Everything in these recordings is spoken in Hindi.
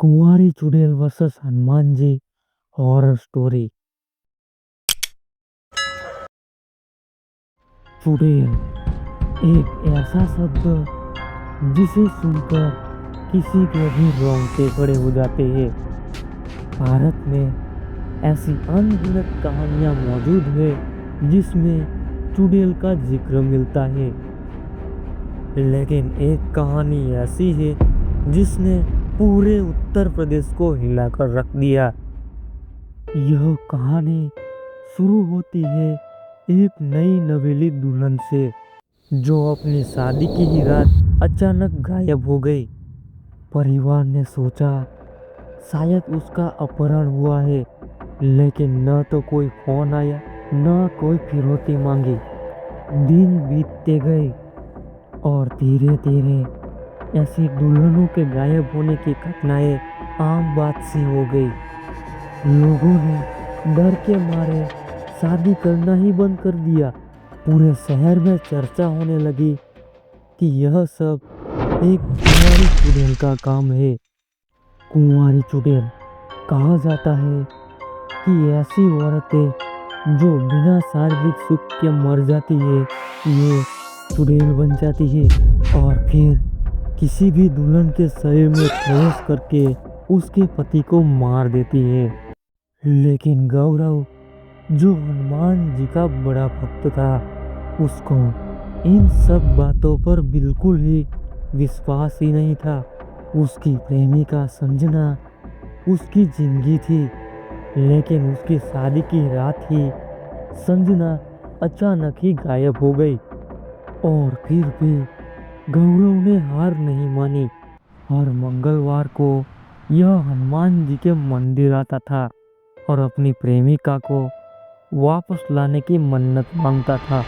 कुंवारी चुड़ैल versus Hanuman ji horror story. चुड़ैल एक ऐसा शब्द जिसे सुनकर किसी के भी रोंगटे खड़े हो जाते हैं। भारत में ऐसी अनगिनत कहानियां मौजूद है जिसमें चुड़ैल का जिक्र मिलता है, लेकिन एक कहानी ऐसी है जिसने पूरे उत्तर प्रदेश को हिलाकर रख दिया। यह कहानी शुरू होती है एक नई नवेली दुल्हन से जो अपनी शादी की ही रात अचानक गायब हो गई। परिवार ने सोचा शायद उसका अपहरण हुआ है, लेकिन न तो कोई फोन आया न कोई फिरौती मांगी। दिन बीतते गए और धीरे धीरे ऐसी दुल्हनों के गायब होने की घटनाएं आम बात सी हो गई। लोगों ने डर के मारे शादी करना ही बंद कर दिया। पूरे शहर में चर्चा होने लगी कि यह सब एक कुंवारी चुड़ैल का काम है। कुंवारी चुड़ैल कहा जाता है कि ऐसी औरतें जो बिना शारीरिक सुख के मर जाती है, ये चुड़ैल बन जाती है और फिर किसी भी दुल्हन के शरीर में प्रवेश करके उसके पति को मार देती है। लेकिन गौरव, जो हनुमान जी का बड़ा भक्त था, उसको इन सब बातों पर बिल्कुल ही विश्वास ही नहीं था। उसकी प्रेमिका संजना उसकी जिंदगी थी, लेकिन उसकी शादी की रात ही संजना अचानक ही गायब हो गई। और फिर भी गौरव ने हार नहीं मानी। हर मंगलवार को यह हनुमान जी के मंदिर आता था और अपनी प्रेमिका को वापस लाने की मन्नत मांगता था।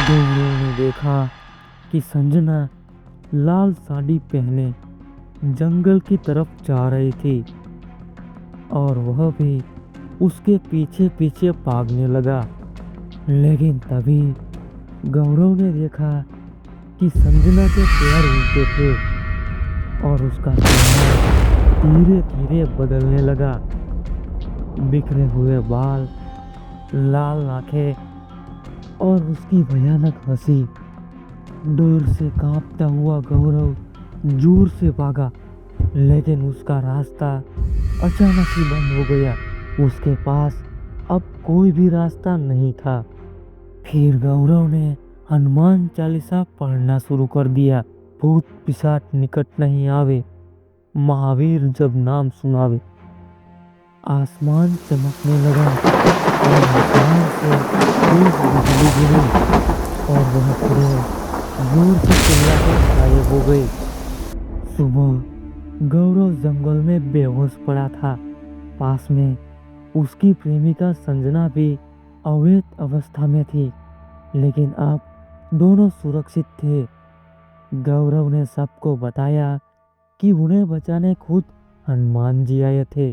गौरव ने देखा कि संजना लाल साड़ी पहने जंगल की तरफ जा रही थी और वह भी उसके पीछे पीछे भागने लगा। लेकिन तभी गौरव ने देखा कि संजना के पैर उल्टे थे और उसका चेहरा धीरे धीरे बदलने लगा। बिखरे हुए बाल, लाल आंखें और उसकी भयानक हंसी। डर से कांपता हुआ गौरव जोर से भागा, लेकिन उसका रास्ता अचानक ही बंद हो गया। उसके पास अब कोई भी रास्ता नहीं था। फिर गौरव ने हनुमान चालीसा पढ़ना शुरू कर दिया। भूत पिशाच निकट नहीं आवे, महावीर जब नाम सुनावे। आसमान चमकने लगा और आसमान से तेज बिजली गिरी और वह चुड़ैल जोर से चिल्लाकर गायब हो गई। सुबह गौरव जंगल में बेहोश पड़ा था। पास में उसकी प्रेमिका संजना भी अवैध अवस्था में थी, लेकिन अब दोनों सुरक्षित थे। गौरव ने सबको बताया कि उन्हें बचाने खुद हनुमान जी आए थे।